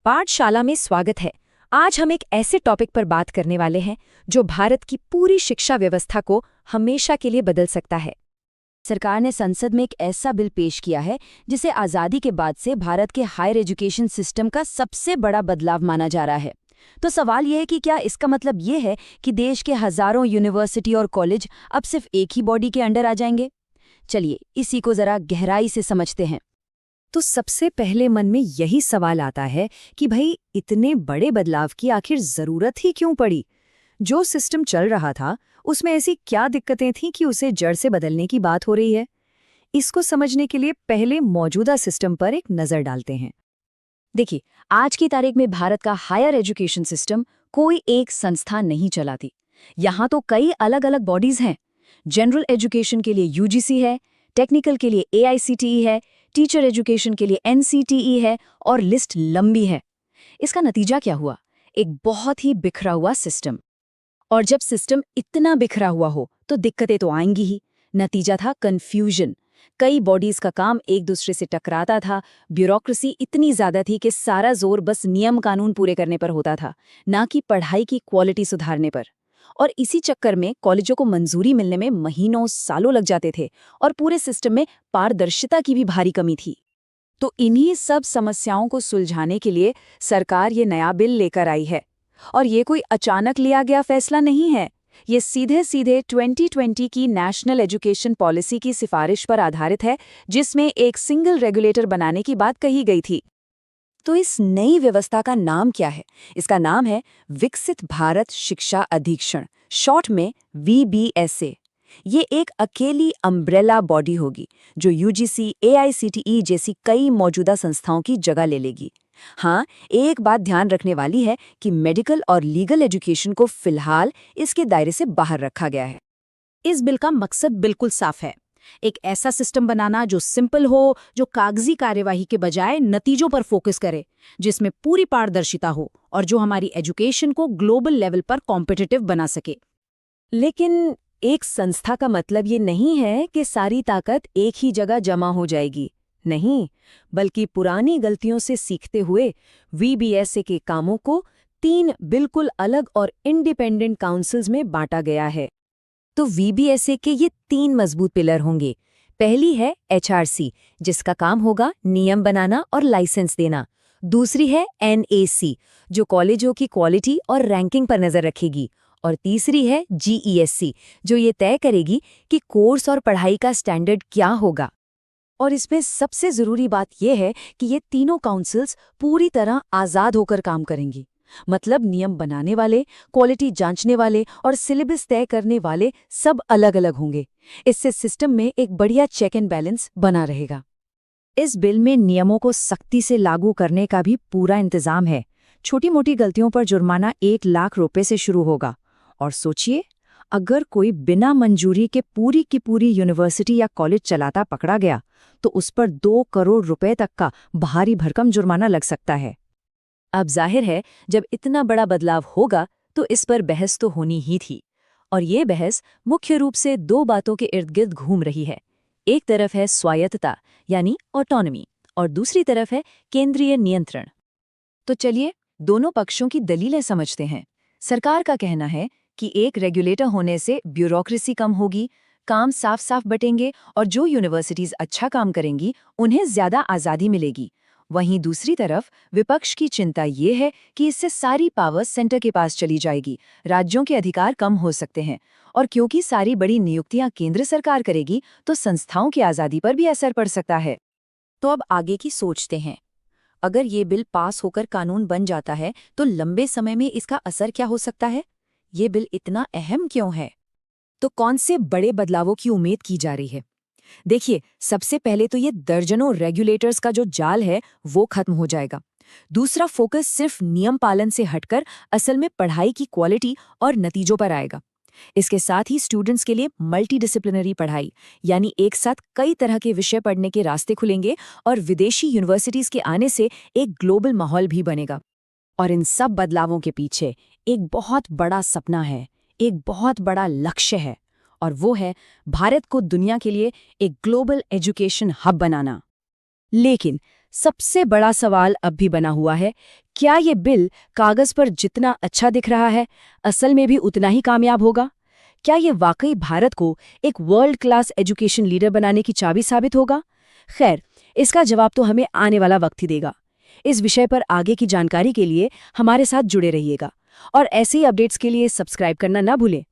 पाठशाला में स्वागत है। आज हम एक ऐसे टॉपिक पर बात करने वाले हैं जो भारत की पूरी शिक्षा व्यवस्था को हमेशा के लिए बदल सकता है। सरकार ने संसद में एक ऐसा बिल पेश किया है जिसे आज़ादी के बाद से भारत के हायर एजुकेशन सिस्टम का सबसे बड़ा बदलाव माना जा रहा है। तो सवाल यह है कि क्या इसका मतलब ये है कि देश के हजारों यूनिवर्सिटी और कॉलेज अब सिर्फ एक ही बॉडी के अंडर आ जाएंगे? चलिए इसी को जरा गहराई से समझते हैं। तो सबसे पहले मन में यही सवाल आता है कि भाई इतने बड़े बदलाव की आखिर जरूरत ही क्यों पड़ी? जो सिस्टम चल रहा था उसमें ऐसी क्या दिक्कतें थीं कि उसे जड़ से बदलने की बात हो रही है? इसको समझने के लिए पहले मौजूदा सिस्टम पर एक नज़र डालते हैं। देखिए, आज की तारीख में भारत का हायर एजुकेशन सिस्टम कोई एक संस्था नहीं चलाती। यहाँ तो कई अलग अलग बॉडीज हैं। जनरल एजुकेशन के लिए यूजीसी है, टेक्निकल के लिए एआईसीटीई है, टीचर एजुकेशन के लिए एनसीटीई है और लिस्ट लंबी है। इसका नतीजा क्या हुआ? एक बहुत ही बिखरा हुआ सिस्टम। और जब सिस्टम इतना बिखरा हुआ हो तो दिक्कतें तो आएंगी ही। नतीजा था कंफ्यूजन। कई बॉडीज का काम एक दूसरे से टकराता था, ब्यूरोक्रेसी इतनी ज्यादा थी कि सारा जोर बस नियम कानून पूरे करने पर होता था, ना कि पढ़ाई की क्वालिटी सुधारने पर। और इसी चक्कर में कॉलेजों को मंजूरी मिलने में महीनों सालों लग जाते थे और पूरे सिस्टम में पारदर्शिता की भी भारी कमी थी। तो इन्हीं सब समस्याओं को सुलझाने के लिए सरकार ये नया बिल लेकर आई है। और ये कोई अचानक लिया गया फैसला नहीं है। ये सीधे सीधे 2020 की नेशनल एजुकेशन पॉलिसी की सिफारिश पर आधारित है, जिसमें एक सिंगल रेगुलेटर बनाने की बात कही गई थी। तो इस नई व्यवस्था का नाम क्या है? इसका नाम है विकसित भारत शिक्षा अधीक्षण, शॉर्ट में वीबीएसए। ये एक अकेली अम्ब्रेला बॉडी होगी जो यूजीसी, एआईसीटीई जैसी कई मौजूदा संस्थाओं की जगह ले लेगी। हाँ, एक बात ध्यान रखने वाली है कि मेडिकल और लीगल एजुकेशन को फिलहाल इसके दायरे से बाहर रखा गया है। इस बिल का मकसद बिल्कुल साफ है। एक ऐसा सिस्टम बनाना जो सिंपल हो, जो कागजी कार्यवाही के बजाय नतीजों पर फोकस करे, जिसमें पूरी पारदर्शिता हो और जो हमारी एजुकेशन को ग्लोबल लेवल पर कॉम्पिटिटिव बना सके। लेकिन एक संस्था का मतलब ये नहीं है कि सारी ताकत एक ही जगह जमा हो जाएगी। नहीं, बल्कि पुरानी गलतियों से सीखते हुए वीबीएसए के कामों को 3 बिल्कुल अलग और इंडिपेंडेंट काउंसिल्स में बांटा गया है। तो वीबीएसए के ये 3 मजबूत पिलर होंगे। पहली है एचआरसी, जिसका काम होगा नियम बनाना और लाइसेंस देना। दूसरी है एनएसी, जो कॉलेजों की क्वालिटी और रैंकिंग पर नजर रखेगी। और तीसरी है जीईएससी, जो ये तय करेगी कि कोर्स और पढ़ाई का स्टैंडर्ड क्या होगा। और इसमें सबसे जरूरी बात यह है कि ये तीनों काउंसिल्स पूरी तरह आजाद होकर काम करेंगी। मतलब नियम बनाने वाले, क्वालिटी जांचने वाले और सिलेबस तय करने वाले सब अलग अलग होंगे। इससे सिस्टम में एक बढ़िया चेक एंड बैलेंस बना रहेगा। इस बिल में नियमों को सख्ती से लागू करने का भी पूरा इंतजाम है। छोटी मोटी गलतियों पर जुर्माना 1 लाख रुपए से शुरू होगा। और सोचिए, अगर कोई बिना मंजूरी के पूरी की पूरी यूनिवर्सिटी या कॉलेज चलाता पकड़ा गया तो उस पर 2 करोड़ रुपए तक का भारी भरकम जुर्माना लग सकता है। अब जाहिर है, जब इतना बड़ा बदलाव होगा तो इस पर बहस तो होनी ही थी। और ये बहस मुख्य रूप से 2 बातों के इर्द गिर्द घूम रही है। एक तरफ है स्वायत्तता यानी ऑटोनॉमी और दूसरी तरफ है केंद्रीय नियंत्रण। तो चलिए दोनों पक्षों की दलीलें समझते हैं। सरकार का कहना है कि एक रेगुलेटर होने से ब्यूरोक्रेसी कम होगी, काम साफ साफ बटेंगे और जो यूनिवर्सिटीज अच्छा काम करेंगी उन्हें ज्यादा आज़ादी मिलेगी। वहीं दूसरी तरफ विपक्ष की चिंता ये है कि इससे सारी पावर सेंटर के पास चली जाएगी, राज्यों के अधिकार कम हो सकते हैं और क्योंकि सारी बड़ी नियुक्तियां केंद्र सरकार करेगी तो संस्थाओं की आज़ादी पर भी असर पड़ सकता है। तो अब आगे की सोचते हैं। अगर ये बिल पास होकर कानून बन जाता है तो लंबे समय में इसका असर क्या हो सकता है? ये बिल इतना अहम क्यों है? तो कौन से बड़े बदलावों की उम्मीद की जा रही है? देखिए, सबसे पहले तो ये दर्जनों रेगुलेटर्स का जो जाल है वो खत्म हो जाएगा। दूसरा, फोकस सिर्फ नियम पालन से हटकर असल में पढ़ाई की क्वालिटी और नतीजों पर आएगा। इसके साथ ही स्टूडेंट्स के लिए मल्टीडिसिप्लिनरी पढ़ाई यानी एक साथ कई तरह के विषय पढ़ने के रास्ते खुलेंगे और विदेशी यूनिवर्सिटीज के आने से एक ग्लोबल माहौल भी बनेगा। और इन सब बदलावों के पीछे एक बहुत बड़ा सपना है, एक बहुत बड़ा लक्ष्य है, और वो है भारत को दुनिया के लिए एक ग्लोबल एजुकेशन हब बनाना। लेकिन सबसे बड़ा सवाल अब भी बना हुआ है, क्या ये बिल कागज पर जितना अच्छा दिख रहा है, असल में भी उतना ही कामयाब होगा? क्या ये वाकई भारत को एक वर्ल्ड क्लास एजुकेशन लीडर बनाने की चाबी साबित होगा? खैर, इसका जवाब तो हमें आने वाला वक्त ही देगा। इस विषय पर आगे की जानकारी के लिए हमारे साथ जुड़े रहिएगा और ऐसे ही अपडेट्स के लिए सब्सक्राइब करना ना भूलें।